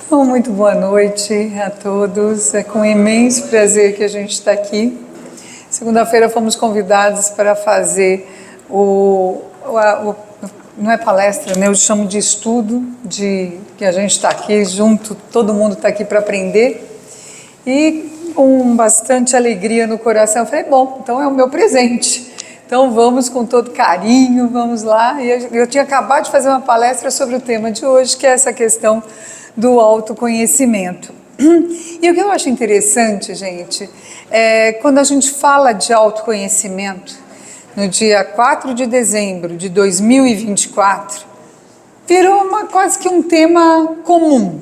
Então, muito boa noite a todos. É com imenso prazer que a gente está aqui. Segunda-feira fomos convidados para fazer não é palestra, né? Eu chamo de estudo, que a gente está aqui junto, todo mundo está aqui para aprender. E com bastante alegria no coração, eu falei, bom, então é o meu presente. Então vamos com todo carinho, vamos lá. E eu tinha acabado de fazer uma palestra sobre o tema de hoje, que é essa questão do autoconhecimento. E o que eu acho interessante, gente, é quando a gente fala de autoconhecimento, no dia 4 de dezembro de 2024, virou quase que um tema comum,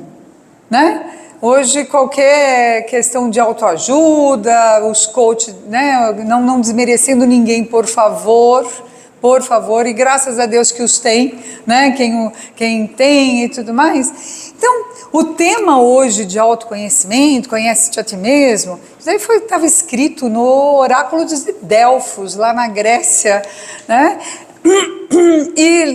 né? Hoje qualquer questão de autoajuda, os coaches, né, não desmerecendo ninguém, por favor, e graças a Deus que os tem, né, quem tem e tudo mais. Então, o tema hoje de autoconhecimento, conhece-te a ti mesmo, isso aí estava escrito no oráculo de Delfos, lá na Grécia, né? E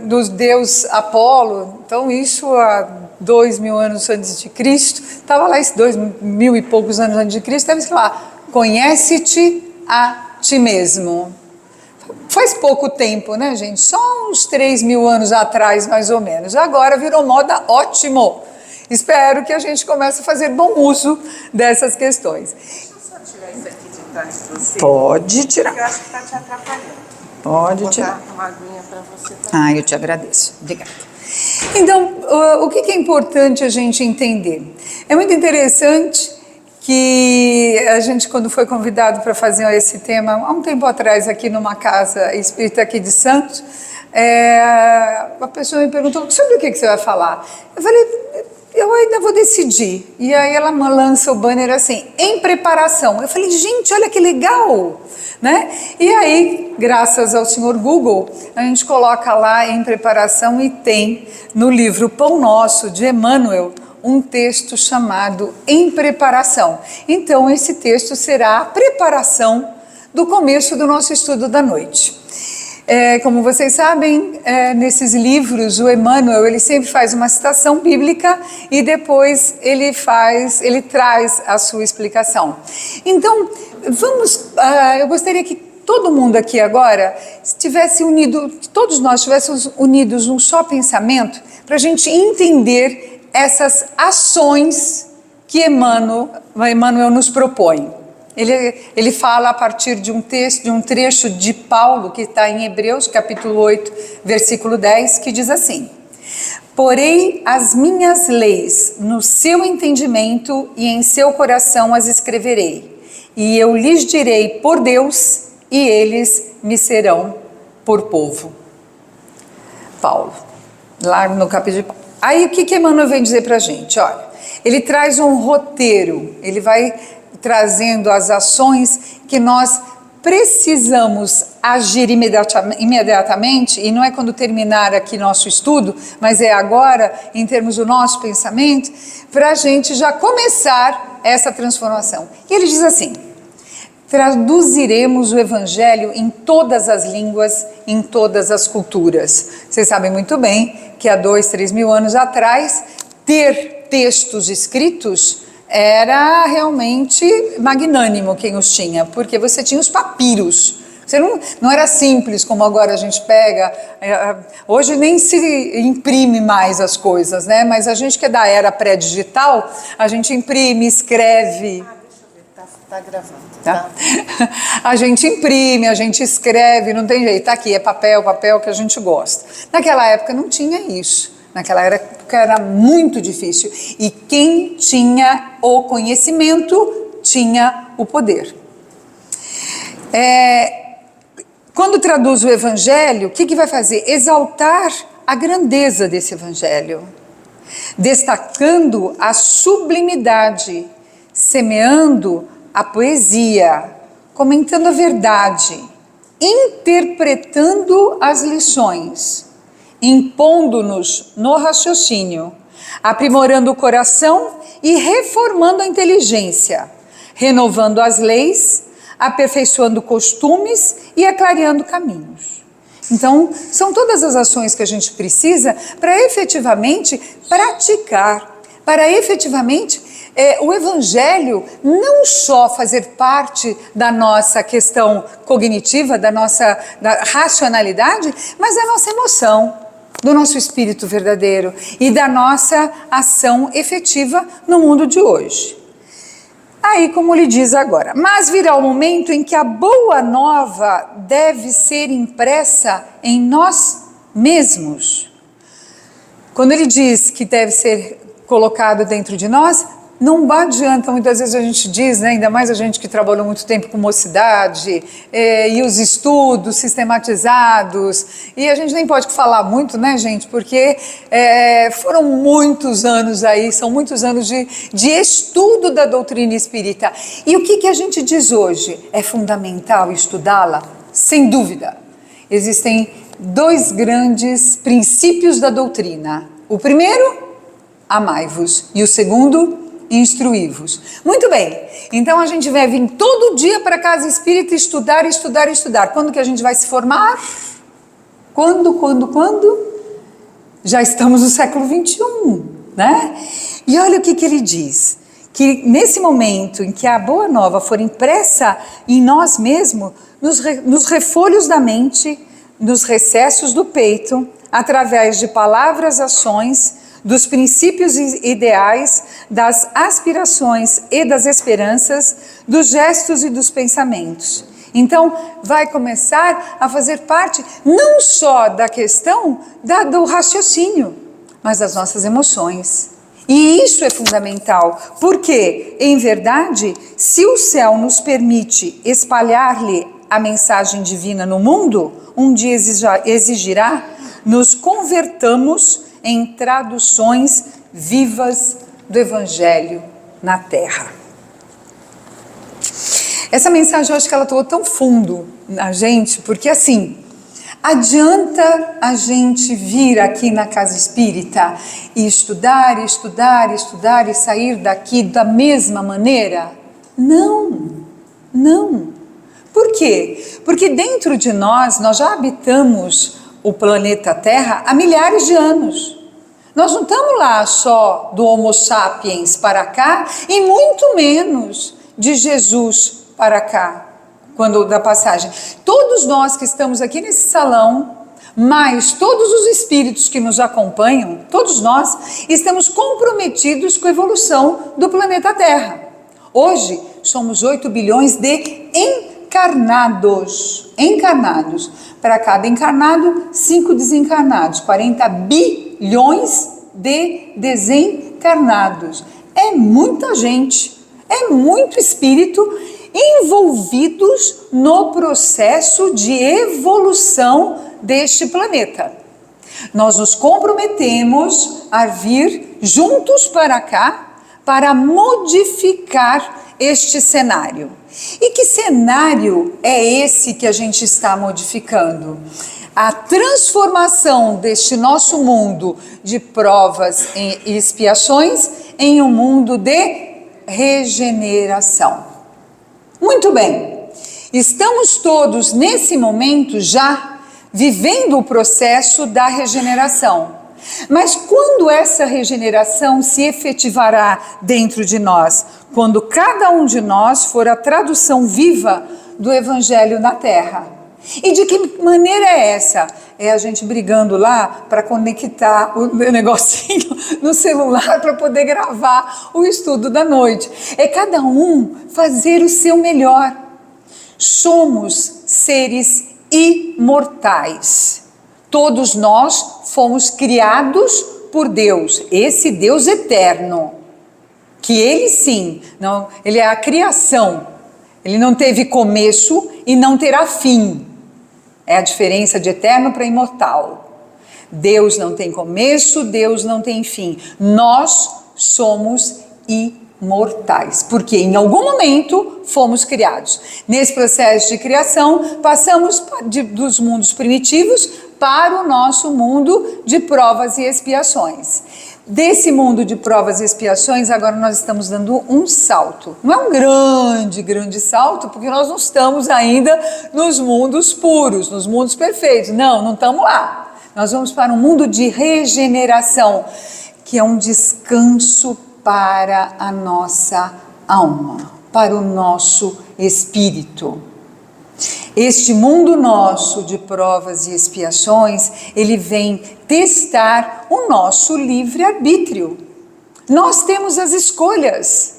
dos deus Apolo. Então isso há 2000 anos antes de Cristo, estava lá, 2000 e poucos anos antes de Cristo, estava escrito lá, conhece-te a ti mesmo. Faz pouco tempo, né, gente? Só uns 3.000 anos atrás, mais ou menos. Agora virou moda, ótimo. Espero que a gente comece a fazer bom uso dessas questões. Deixa eu só tirar isso aqui de trás de você. Pode tirar. Eu acho que está te atrapalhando. Pode tirar. Vou botar uma aguinha para você também. Ah, eu te agradeço. Obrigada. Então, o que é importante a gente entender? É muito interessante que a gente, quando foi convidado para fazer esse tema, há um tempo atrás, aqui numa casa espírita aqui de Santos, a pessoa me perguntou, sobre o que você vai falar? Eu falei, eu ainda vou decidir. E aí ela lança o banner assim, em preparação. Eu falei, gente, olha que legal, né? E aí, graças ao senhor Google, a gente coloca lá em preparação e tem no livro Pão Nosso, de Emmanuel, um texto chamado Em Preparação. Então, esse texto será a preparação do começo do nosso estudo da noite. Como vocês sabem, nesses livros, o Emmanuel, ele sempre faz uma citação bíblica e depois ele traz a sua explicação. Então, eu gostaria que todo mundo aqui agora estivesse unido, todos nós estivéssemos unidos num só pensamento, para a gente entender essas ações que Emmanuel nos propõe. Ele fala a partir de um trecho de Paulo, que está em Hebreus, capítulo 8, versículo 10, que diz assim: porei as minhas leis no seu entendimento e em seu coração as escreverei, e eu lhes direi por Deus, e eles me serão por povo. Paulo, lá no capítulo de Paulo. Aí o que Emmanuel vem dizer para a gente? Olha, ele traz um roteiro, ele vai trazendo as ações que nós precisamos agir imediatamente, e não é quando terminar aqui nosso estudo, mas é agora, em termos do nosso pensamento, para a gente já começar essa transformação. E ele diz assim: traduziremos o Evangelho em todas as línguas, em todas as culturas. Vocês sabem muito bem que há 3.000 anos atrás, ter textos escritos era realmente magnânimo quem os tinha, porque você tinha os papiros. Você não era simples como agora a gente pega, hoje nem se imprime mais as coisas, né? Mas a gente que é da era pré-digital, a gente imprime, escreve. Tá gravando, tá? A gente imprime, a gente escreve, não tem jeito, tá aqui, é papel que a gente gosta. Naquela época não tinha isso, naquela época era muito difícil, e quem tinha o conhecimento tinha o poder. Quando traduz o Evangelho, o que vai fazer? Exaltar a grandeza desse Evangelho, destacando a sublimidade, semeando a poesia, comentando a verdade, interpretando as lições, impondo-nos no raciocínio, aprimorando o coração e reformando a inteligência, renovando as leis, aperfeiçoando costumes e aclareando caminhos. Então, são todas as ações que a gente precisa para efetivamente praticar para efetivamente o Evangelho não só fazer parte da nossa questão cognitiva, da racionalidade, mas da nossa emoção, do nosso espírito verdadeiro e da nossa ação efetiva no mundo de hoje. Aí, como ele diz agora, mas virá o momento em que a boa nova deve ser impressa em nós mesmos. Quando ele diz que deve ser colocado dentro de nós, não adianta, muitas vezes a gente diz, né, ainda mais a gente que trabalhou muito tempo com mocidade, e os estudos sistematizados, e a gente nem pode falar muito, né, gente, porque foram muitos anos aí, são muitos anos de estudo da doutrina espírita. E o que a gente diz hoje? É fundamental estudá-la? Sem dúvida. Existem 2 grandes princípios da doutrina. O primeiro, amai-vos, e o segundo, instruí-vos. Muito bem, então a gente vai vir todo dia para a casa espírita estudar, estudar, estudar. Quando que a gente vai se formar? Quando? Já estamos no século XXI, né? E olha o que ele diz, que nesse momento em que a boa nova for impressa em nós mesmos, nos refolhos da mente, nos recessos do peito, através de palavras, ações, dos princípios e ideais, das aspirações e das esperanças, dos gestos e dos pensamentos. Então, vai começar a fazer parte não só da questão do raciocínio, mas das nossas emoções. E isso é fundamental, porque, em verdade, se o céu nos permite espalhar-lhe a mensagem divina no mundo, um dia exigirá, nos convertamos em traduções vivas do Evangelho na Terra. Essa mensagem eu acho que ela tocou tão fundo na gente, porque assim, adianta a gente vir aqui na casa espírita e estudar e sair daqui da mesma maneira? Não. Por quê? Porque dentro de nós já habitamos o planeta Terra há milhares de anos. Nós não estamos lá só do Homo sapiens para cá e muito menos de Jesus para cá, quando da passagem. Todos nós que estamos aqui nesse salão, mais todos os espíritos que nos acompanham, todos nós estamos comprometidos com a evolução do planeta Terra. Hoje somos 8 bilhões de encarnados. Para cada encarnado, 5 desencarnados, 40 bilhões de desencarnados. É muita gente, é muito espírito envolvidos no processo de evolução deste planeta. Nós nos comprometemos a vir juntos para cá para modificar este cenário. E que cenário é esse que a gente está modificando? A transformação deste nosso mundo de provas e expiações em um mundo de regeneração. Muito bem, estamos todos nesse momento já vivendo o processo da regeneração. Mas quando essa regeneração se efetivará dentro de nós? Quando cada um de nós for a tradução viva do Evangelho na Terra. E de que maneira é essa? É a gente brigando lá para conectar o negocinho no celular para poder gravar o estudo da noite. É cada um fazer o seu melhor. Somos seres imortais. Todos nós fomos criados por Deus, esse Deus eterno, que ele sim, não, ele é a criação, ele não teve começo e não terá fim. É a diferença de eterno para imortal. Deus não tem começo, Deus não tem fim. Nós somos imortais, porque em algum momento fomos criados. Nesse processo de criação, passamos dos mundos primitivos para o nosso mundo de provas e expiações. Desse mundo de provas e expiações, agora nós estamos dando um salto. Não é um grande salto, porque nós não estamos ainda nos mundos puros, nos mundos perfeitos. Não estamos lá. Nós vamos para um mundo de regeneração, que é um descanso para a nossa alma, para o nosso espírito. Este mundo nosso de provas e expiações, ele vem testar o nosso livre-arbítrio. Nós temos as escolhas.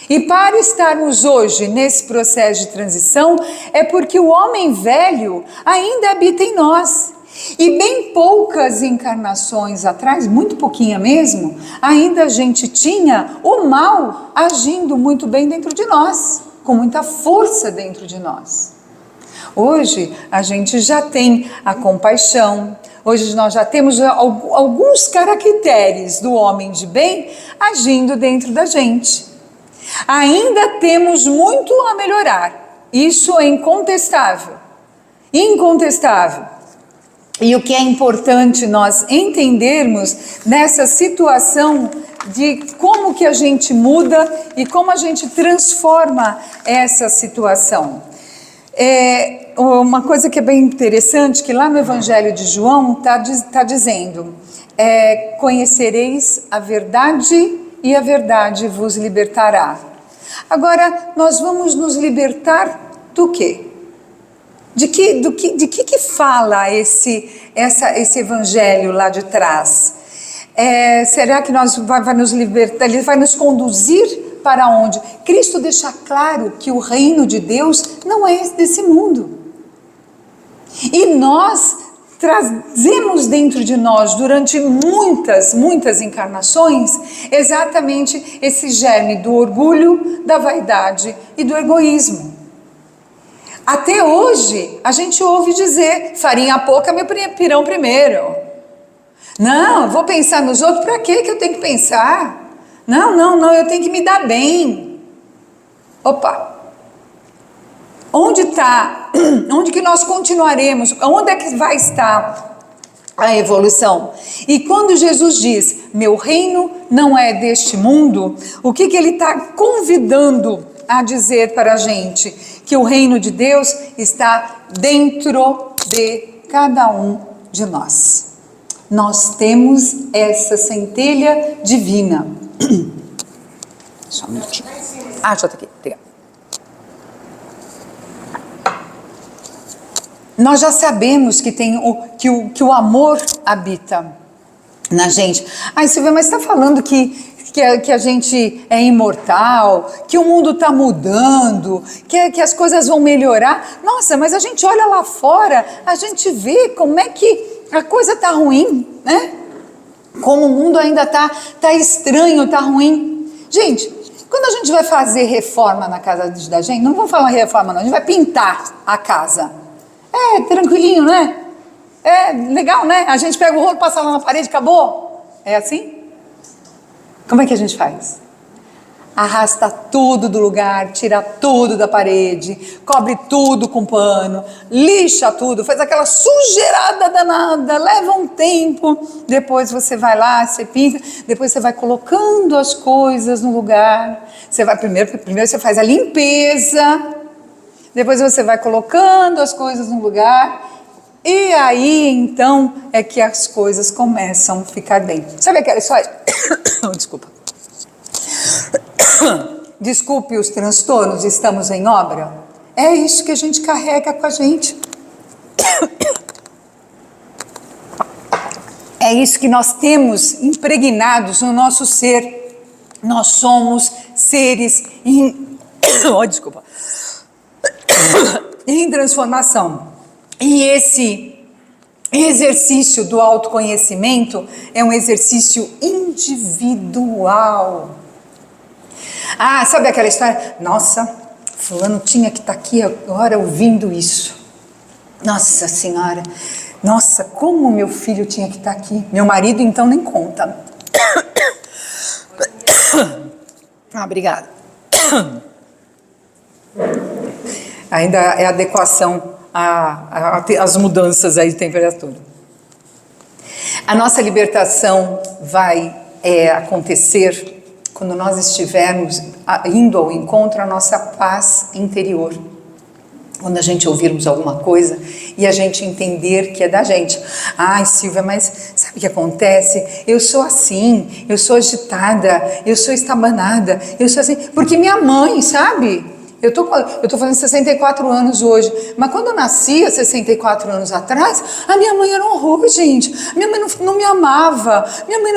E para estarmos hoje nesse processo de transição, é porque o homem velho ainda habita em nós. E bem poucas encarnações atrás, muito pouquinha mesmo, ainda a gente tinha o mal agindo muito bem dentro de nós, com muita força dentro de nós. Hoje a gente já tem a compaixão, hoje nós já temos alguns caracteres do homem de bem agindo dentro da gente. Ainda temos muito a melhorar, isso é incontestável, incontestável. E o que é importante nós entendermos nessa situação de como que a gente muda e como a gente transforma essa situação. Uma coisa que é bem interessante, que lá no Evangelho de João está dizendo, conhecereis a verdade e a verdade vos libertará. Agora, nós vamos nos libertar do quê? De que fala esse evangelho lá de trás? Será que vai nos libertar? Ele vai nos conduzir para onde? Cristo deixa claro que o reino de Deus não é desse mundo. E nós trazemos dentro de nós, durante muitas encarnações, exatamente esse germe do orgulho, da vaidade e do egoísmo. Até hoje, a gente ouve dizer, farinha pouca, meu pirão primeiro. Não, vou pensar nos outros, para que eu tenho que pensar? Não, eu tenho que me dar bem. Opa! Onde que nós continuaremos? Onde é que vai estar a evolução? E quando Jesus diz, meu reino não é deste mundo, o que ele está convidando a dizer para a gente? Que o reino de Deus está dentro de cada um de nós. Nós temos essa centelha divina. Só um minutinho. Já está aqui. Obrigada. Nós já sabemos que o amor habita na gente. Silvia, mas você está falando que a gente é imortal, que o mundo está mudando, que as coisas vão melhorar. Nossa, mas a gente olha lá fora, a gente vê como é que a coisa está ruim, né? Como o mundo ainda está estranho, está ruim. Gente, quando a gente vai fazer reforma na casa da gente, não vamos falar reforma não, a gente vai pintar a casa. Tranquilinho, né? Legal, né? A gente pega o rolo, passa lá na parede, acabou? É assim? Como é que a gente faz? Arrasta tudo do lugar, tira tudo da parede, cobre tudo com pano, lixa tudo, faz aquela sujeirada danada, leva um tempo, depois você vai lá, você pinta, depois você vai colocando as coisas no lugar, você vai primeiro você faz a limpeza, depois você vai colocando as coisas no lugar, e aí então é que as coisas começam a ficar bem. Sabe aquela história? Desculpa. Desculpe os transtornos, estamos em obra. É isso que a gente carrega com a gente. É isso que nós temos impregnados no nosso ser. Nós somos seres em transformação. E esse exercício do autoconhecimento é um exercício individual. Sabe aquela história? Nossa, fulano tinha que estar aqui agora ouvindo isso. Nossa Senhora, nossa, como meu filho tinha que estar aqui. Meu marido então nem conta. Obrigada. Ainda é adequação às mudanças aí de temperatura. A nossa libertação vai acontecer quando nós estivermos indo ao encontro à nossa paz interior. quando a gente ouvirmos alguma coisa e a gente entender que é da gente. Ai, Silvia, mas sabe o que acontece? Eu sou assim, eu sou agitada, eu sou estabanada, eu sou assim, porque minha mãe, sabe? Eu tô fazendo 64 anos hoje, mas quando eu nasci, há 64 anos atrás, a minha mãe era um horror, gente. Minha mãe não me amava, minha mãe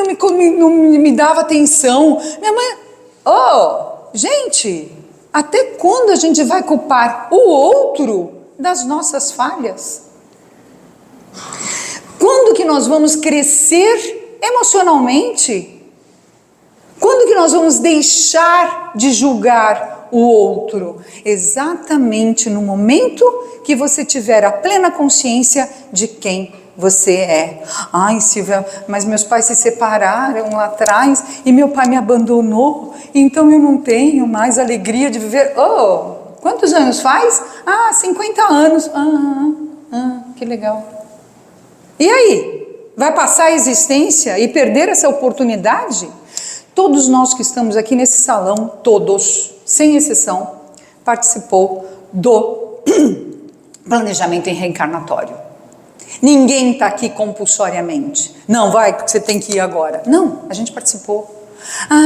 não me dava atenção, minha mãe... Oh, gente... Até quando a gente vai culpar o outro das nossas falhas? Quando que nós vamos crescer emocionalmente? Quando que nós vamos deixar de julgar o outro? Exatamente no momento que você tiver a plena consciência de quem você é. Ai, Silvia, mas meus pais se separaram lá atrás e meu pai me abandonou, então eu não tenho mais alegria de viver. Oh, quantos anos faz? 50 anos. Que legal. E aí? Vai passar a existência e perder essa oportunidade? Todos nós que estamos aqui nesse salão, todos, sem exceção, participou do planejamento em reencarnatório. Ninguém está aqui compulsoriamente. Não, vai, porque você tem que ir agora. Não, a gente participou.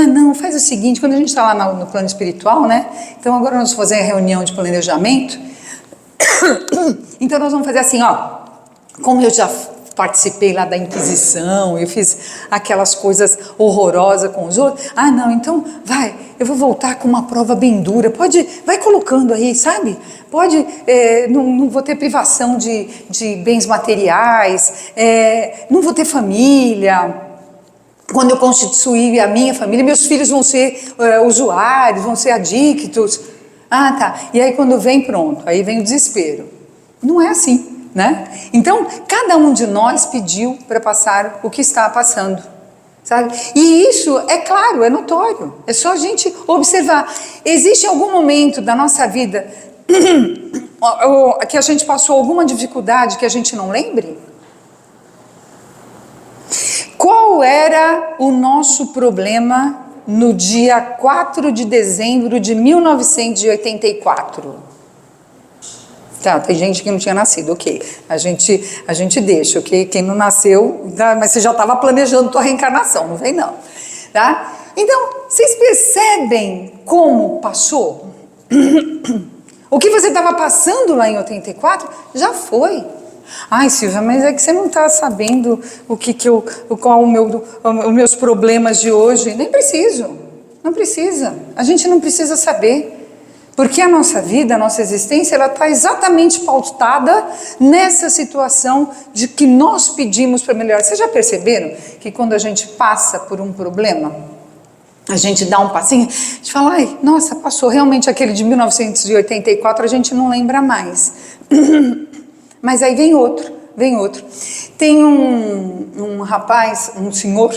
Não, faz o seguinte, quando a gente está lá no plano espiritual, né? Então agora nós vamos fazer a reunião de planejamento. Então nós vamos fazer assim, ó. Como eu já participei lá da Inquisição, eu fiz aquelas coisas horrorosas com os outros. Não, então vai, eu vou voltar com uma prova bem dura. Vai colocando aí, sabe? Não vou ter privação de bens materiais, não vou ter família. Quando eu constituir a minha família, meus filhos vão ser usuários, vão ser adictos. Tá. E aí quando vem, pronto, aí vem o desespero. Não é assim. Né? Então, cada um de nós pediu para passar o que está passando, sabe? E isso é claro, é notório, é só a gente observar. Existe algum momento da nossa vida que a gente passou alguma dificuldade que a gente não lembre? Qual era o nosso problema no dia 4 de dezembro de 1984? Tá, tem gente que não tinha nascido, ok. A gente deixa, ok? Quem não nasceu, tá, mas você já estava planejando tua reencarnação, não vem não. Tá? Então, vocês percebem como passou? O que você estava passando lá em 84 já foi. Ai, Silvia, mas é que você não está sabendo qual os meus problemas de hoje. Nem preciso, não precisa. A gente não precisa saber. Porque a nossa vida, a nossa existência, ela está exatamente pautada nessa situação de que nós pedimos para melhorar. Vocês já perceberam que quando a gente passa por um problema, a gente dá um passinho, a gente fala, ai, nossa, passou realmente aquele de 1984, a gente não lembra mais. Mas aí vem outro. Tem um rapaz, um senhor,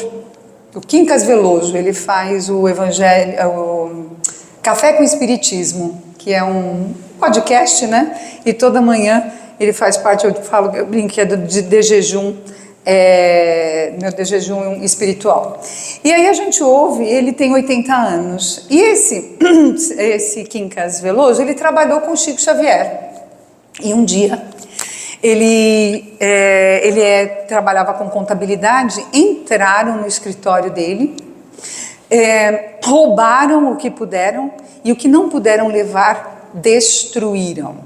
o Quincas Veloso, ele faz o Evangelho... Café com Espiritismo, que é um podcast, né? E toda manhã ele faz parte, eu brinco que é de jejum, meu de jejum espiritual. E aí a gente ouve, ele tem 80 anos. E esse Quincas Veloso, ele trabalhou com Chico Xavier. E um dia, ele trabalhava com contabilidade, entraram no escritório dele, roubaram o que puderam e o que não puderam levar, destruíram.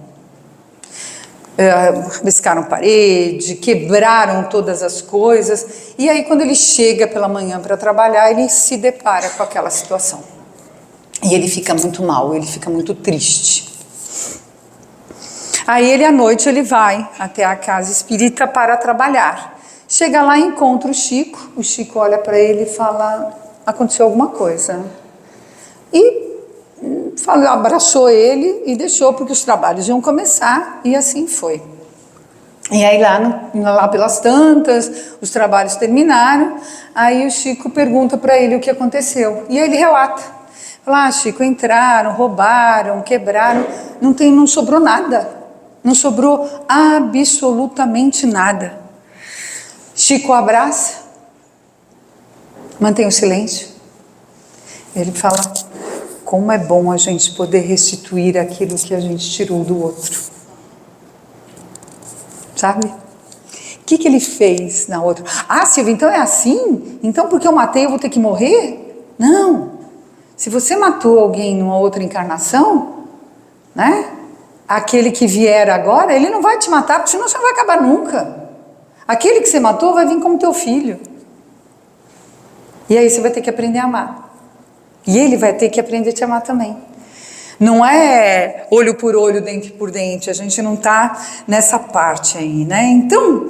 Riscaram parede, quebraram todas as coisas, e aí quando ele chega pela manhã para trabalhar, ele se depara com aquela situação. E ele fica muito mal, ele fica muito triste. Aí à noite ele vai até a casa espírita para trabalhar. Chega lá e encontra o Chico olha para ele e fala... aconteceu alguma coisa. E abraçou ele e deixou, porque os trabalhos iam começar, e assim foi. E aí lá pelas tantas, os trabalhos terminaram, aí o Chico pergunta para ele o que aconteceu. E aí ele relata. Fala, Chico, entraram, roubaram, quebraram, não sobrou nada. Não sobrou absolutamente nada. Chico abraça, mantém o silêncio. Ele fala, como é bom a gente poder restituir aquilo que a gente tirou do outro. sabe? O que ele fez na outra? Ah, Silvia, então é assim? Então porque eu matei eu vou ter que morrer? Não. Se você matou alguém numa outra encarnação, né? Aquele que vier agora, ele não vai te matar, porque senão você não vai acabar nunca. Aquele que você matou vai vir como teu filho. E aí você vai ter que aprender a amar. E ele vai ter que aprender a te amar também. Não é olho por olho, dente por dente. A gente não está nessa parte aí, né? Então,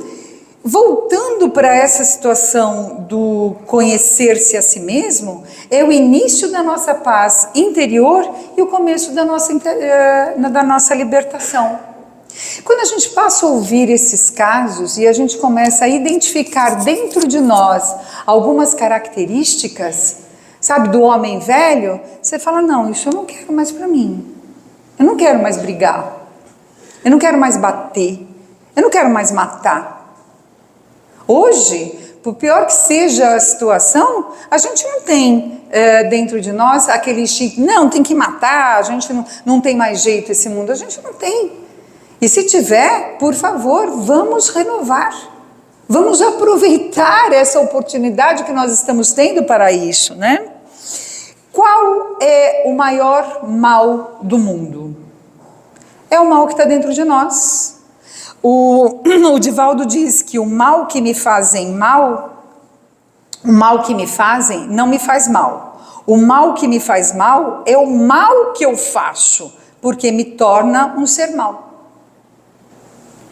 voltando para essa situação do conhecer-se a si mesmo, é o início da nossa paz interior e o começo da nossa libertação. Quando a gente passa a ouvir esses casos e a gente começa a identificar dentro de nós algumas características, sabe, do homem velho, você fala, não, isso eu não quero mais para mim. Eu não quero mais brigar. Eu não quero mais bater. Eu não quero mais matar. Hoje, por pior que seja a situação, a gente não tem dentro de nós aquele instinto, não, tem que matar, a gente não tem mais jeito esse mundo, a gente não tem. E se tiver, por favor, vamos renovar. Vamos aproveitar essa oportunidade que nós estamos tendo para isso, né? Qual é o maior mal do mundo? É o mal que está dentro de nós. O Divaldo diz que o mal que me fazem mal, o mal que me fazem não me faz mal. O mal que me faz mal é o mal que eu faço, porque me torna um ser mau.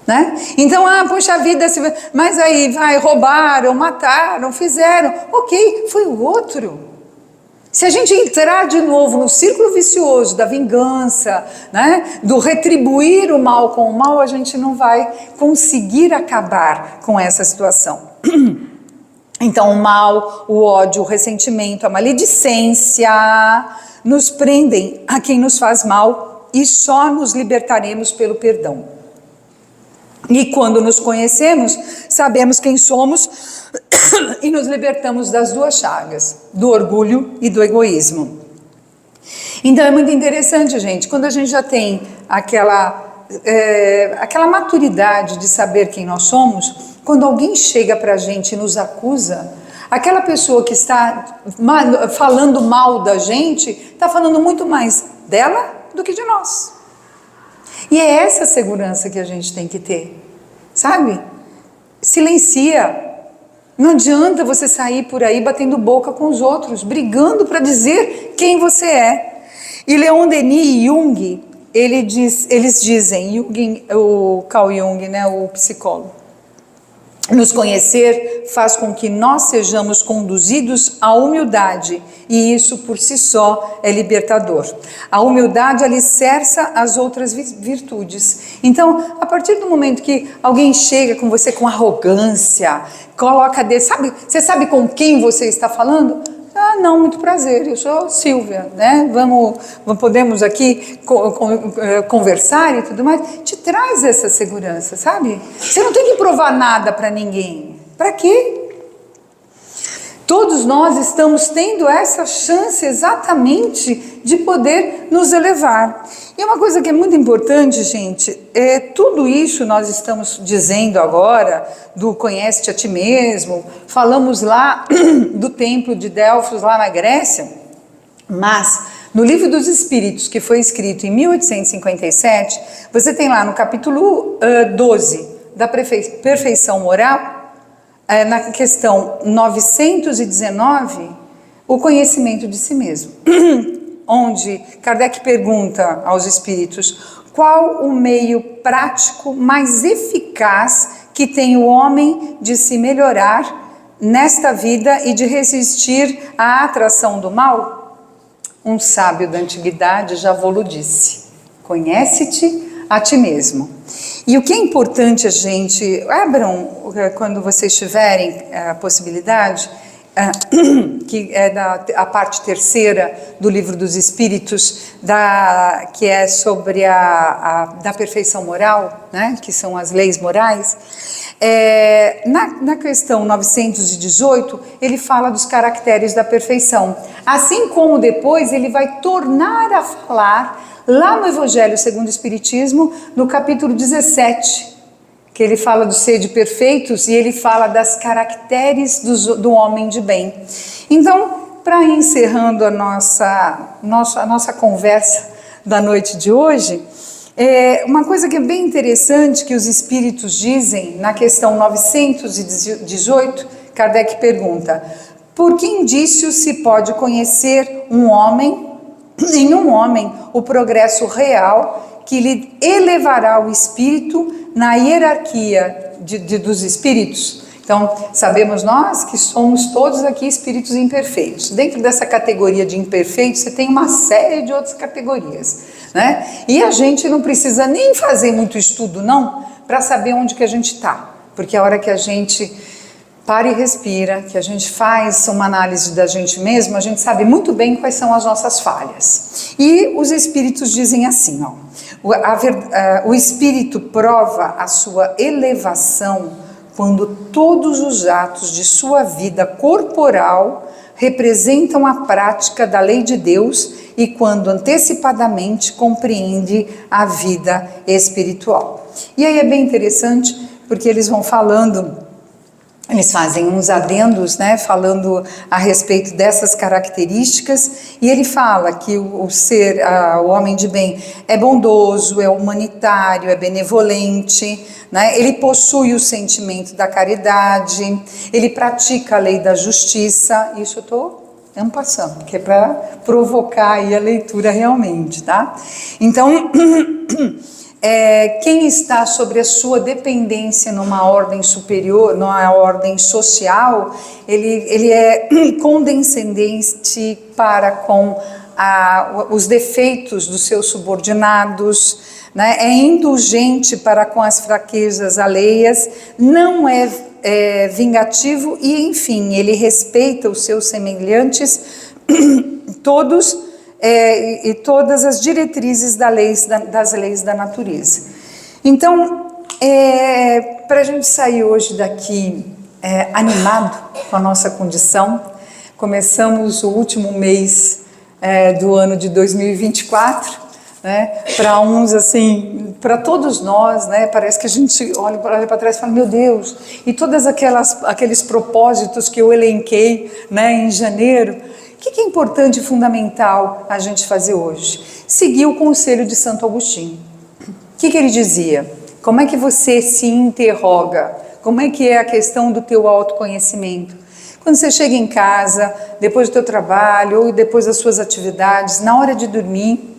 Né? Então, poxa vida, mas aí roubaram, mataram, fizeram, ok, foi o outro. Se a gente entrar de novo no círculo vicioso da vingança, né, do retribuir o mal com o mal, a gente não vai conseguir acabar com essa situação. Então o mal, o ódio, o ressentimento, a maledicência nos prendem a quem nos faz mal e só nos libertaremos pelo perdão. E quando nos conhecemos, sabemos quem somos e nos libertamos das duas chagas, do orgulho e do egoísmo. Então é muito interessante, gente, quando a gente já tem aquela maturidade de saber quem nós somos, quando alguém chega para a gente e nos acusa, aquela pessoa que está falando mal da gente, está falando muito mais dela do que de nós. E é essa segurança que a gente tem que ter, sabe? Silencia. Não adianta você sair por aí batendo boca com os outros, brigando para dizer quem você é. E Leon Denis e Jung, eles dizem, o Carl Jung, né, o psicólogo, nos conhecer faz com que nós sejamos conduzidos à humildade, e isso por si só é libertador. A humildade alicerça as outras virtudes. Então, a partir do momento que alguém chega com você com arrogância, coloca você sabe com quem você está falando? Não, muito prazer, eu sou Silvia, né? Podemos aqui conversar e tudo mais. Te traz essa segurança, sabe? Você não tem que provar nada para ninguém. Para quê? Todos nós estamos tendo essa chance exatamente de poder nos elevar. E uma coisa que é muito importante, gente, tudo isso nós estamos dizendo agora, do conhece-te a ti mesmo, falamos lá do templo de Delfos, lá na Grécia, mas no Livro dos Espíritos, que foi escrito em 1857, você tem lá no capítulo 12 da perfeição moral, na questão 919, o conhecimento de si mesmo, onde Kardec pergunta aos espíritos qual o meio prático mais eficaz que tem o homem de se melhorar nesta vida e de resistir à atração do mal? Um sábio da antiguidade já vos disse: conhece-te a ti mesmo. E o que é importante a gente, abram quando vocês tiverem a possibilidade, que é a parte terceira do Livro dos Espíritos, que é sobre da perfeição moral, né, que são as leis morais. Na questão 918, ele fala dos caracteres da perfeição, assim como depois ele vai tornar a falar lá no Evangelho segundo o Espiritismo, no capítulo 17, que ele fala do sede perfeitos e ele fala das caracteres do homem de bem. Então, para encerrando a nossa conversa da noite de hoje, uma coisa que é bem interessante que os espíritos dizem na questão 918, Kardec pergunta: por que indício se pode conhecer em um homem o progresso real que lhe elevará o espírito na hierarquia dos espíritos? Então, sabemos nós que somos todos aqui espíritos imperfeitos. Dentro dessa categoria de imperfeitos, você tem uma série de outras categorias, né? E a gente não precisa nem fazer muito estudo, não, para saber onde que a gente está. Porque a hora que a gente para e respira, que a gente faz uma análise da gente mesmo, a gente sabe muito bem quais são as nossas falhas. E os espíritos dizem assim, ó, o espírito prova a sua elevação quando todos os atos de sua vida corporal representam a prática da lei de Deus e quando antecipadamente compreende a vida espiritual. E aí é bem interessante, porque eles vão falando, eles fazem uns adendos, né, falando a respeito dessas características, e ele fala que o homem de bem é bondoso, é humanitário, é benevolente, né, ele possui o sentimento da caridade, ele pratica a lei da justiça. Isso eu estou passando, que é para provocar aí a leitura realmente, tá? Então, quem está sobre a sua dependência numa ordem superior, numa ordem social, ele é condescendente para com os defeitos dos seus subordinados, né? É indulgente para com as fraquezas alheias, não é vingativo e, enfim, ele respeita os seus semelhantes, todos e todas as diretrizes das leis da natureza. Então, para a gente sair hoje daqui animado com a nossa condição, começamos o último mês do ano de 2024, né? Para uns, assim, para todos nós, né? Parece que a gente olha para trás e fala, meu Deus, e todos aqueles propósitos que eu elenquei, né, em janeiro. O que é importante e fundamental a gente fazer hoje? Seguir o conselho de Santo Agostinho. O que ele dizia? Como é que você se interroga? Como é que é a questão do teu autoconhecimento? Quando você chega em casa, depois do teu trabalho ou depois das suas atividades, na hora de dormir,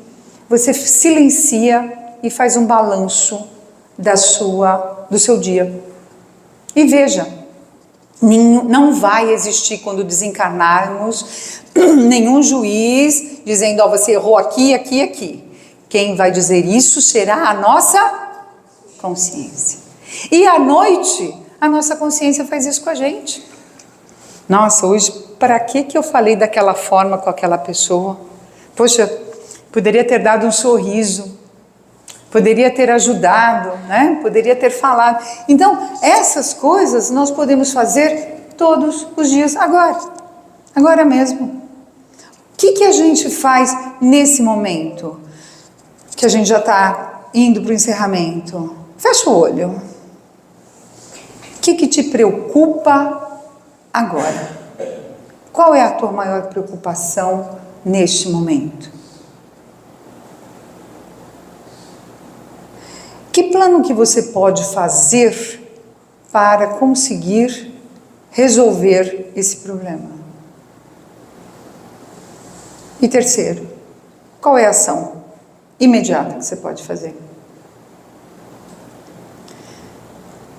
você silencia e faz um balanço do seu dia. E veja, não vai existir quando desencarnarmos nenhum juiz dizendo, ó, você errou aqui, aqui, aqui. Quem vai dizer isso será a nossa consciência. E à noite, a nossa consciência faz isso com a gente. Nossa, hoje, para que eu falei daquela forma com aquela pessoa? Poxa, poderia ter dado um sorriso, poderia ter ajudado, né? Poderia ter falado. Então, essas coisas nós podemos fazer todos os dias, agora mesmo. O que a gente faz nesse momento? Que a gente já está indo para o encerramento. Fecha o olho. O que te preocupa agora? Qual é a tua maior preocupação neste momento? Que plano que você pode fazer para conseguir resolver esse problema? E terceiro, qual é a ação imediata que você pode fazer?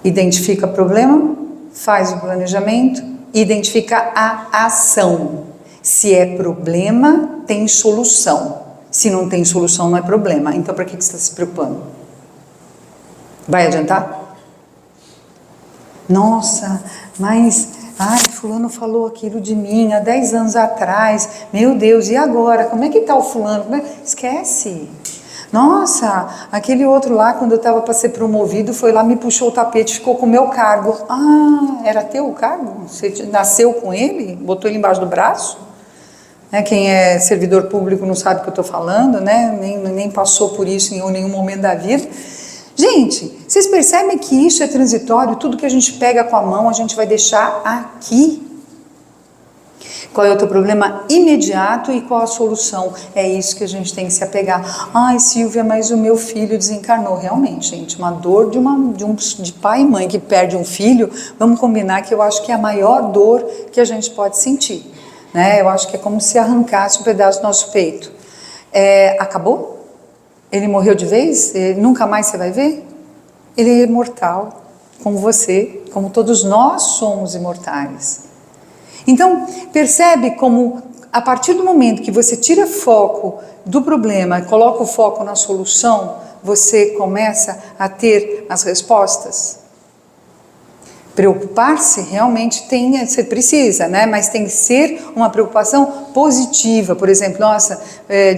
Identifica o problema, faz o planejamento, identifica a ação. Se é problema, tem solução. Se não tem solução, não é problema. Então, para que você está se preocupando? Vai adiantar? Nossa, mas fulano falou aquilo de mim há 10 anos atrás. Meu Deus, e agora? Como é que está o fulano? Esquece. Nossa, aquele outro lá, quando eu estava para ser promovido, foi lá, me puxou o tapete, ficou com o meu cargo. Ah, era teu o cargo? Você nasceu com ele? Botou ele embaixo do braço? Né? Quem é servidor público não sabe o que eu estou falando, né? Nem passou por isso em nenhum momento da vida. Gente, vocês percebem que isso é transitório? Tudo que a gente pega com a mão, a gente vai deixar aqui. Qual é o teu problema imediato e qual a solução? É isso que a gente tem que se apegar. Ai, Silvia, mas o meu filho desencarnou. Realmente, gente, uma dor de pai e mãe que perde um filho, vamos combinar que eu acho que é a maior dor que a gente pode sentir. Né? Eu acho que é como se arrancasse um pedaço do nosso peito. Acabou? Ele morreu de vez? Nunca mais você vai ver? Ele é imortal, como você, como todos nós somos imortais. Então, percebe como, a partir do momento que você tira foco do problema e coloca o foco na solução, você começa a ter as respostas? Preocupar-se realmente você precisa, né? Mas tem que ser uma preocupação positiva. Por exemplo, nossa,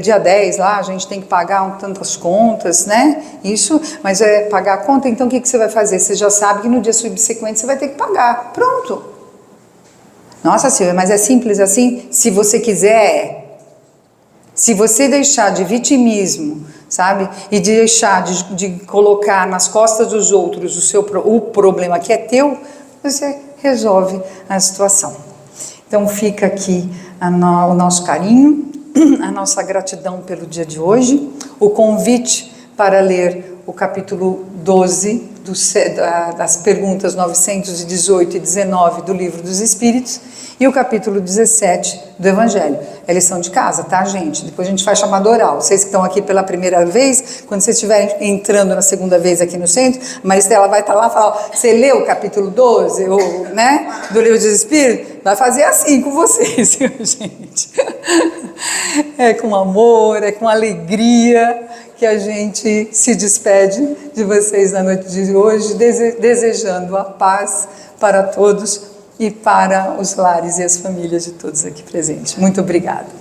dia 10 lá, a gente tem que pagar tantas contas, né? Isso, mas pagar a conta, então o que você vai fazer? Você já sabe que no dia subsequente você vai ter que pagar. Pronto. Nossa, Silvia, mas é simples assim? Se você quiser, Se você deixar de vitimismo, sabe? E de deixar de colocar nas costas dos outros o problema que é teu, você resolve a situação. Então fica aqui o nosso carinho, a nossa gratidão pelo dia de hoje, o convite para ler o capítulo 12 das perguntas 918 e 19 do Livro dos Espíritos e o capítulo 17 do Evangelho. É lição de casa, tá, gente? Depois a gente faz chamada oral. Vocês que estão aqui pela primeira vez, quando vocês estiverem entrando na segunda vez aqui no centro, a Maristela vai estar lá e falar, você leu o capítulo 12 né, do Livro dos Espíritos? Vai fazer assim com vocês, viu, gente? É com amor, é com alegria que a gente se despede de vocês na noite de hoje, desejando a paz para todos e para os lares e as famílias de todos aqui presentes. Muito obrigada.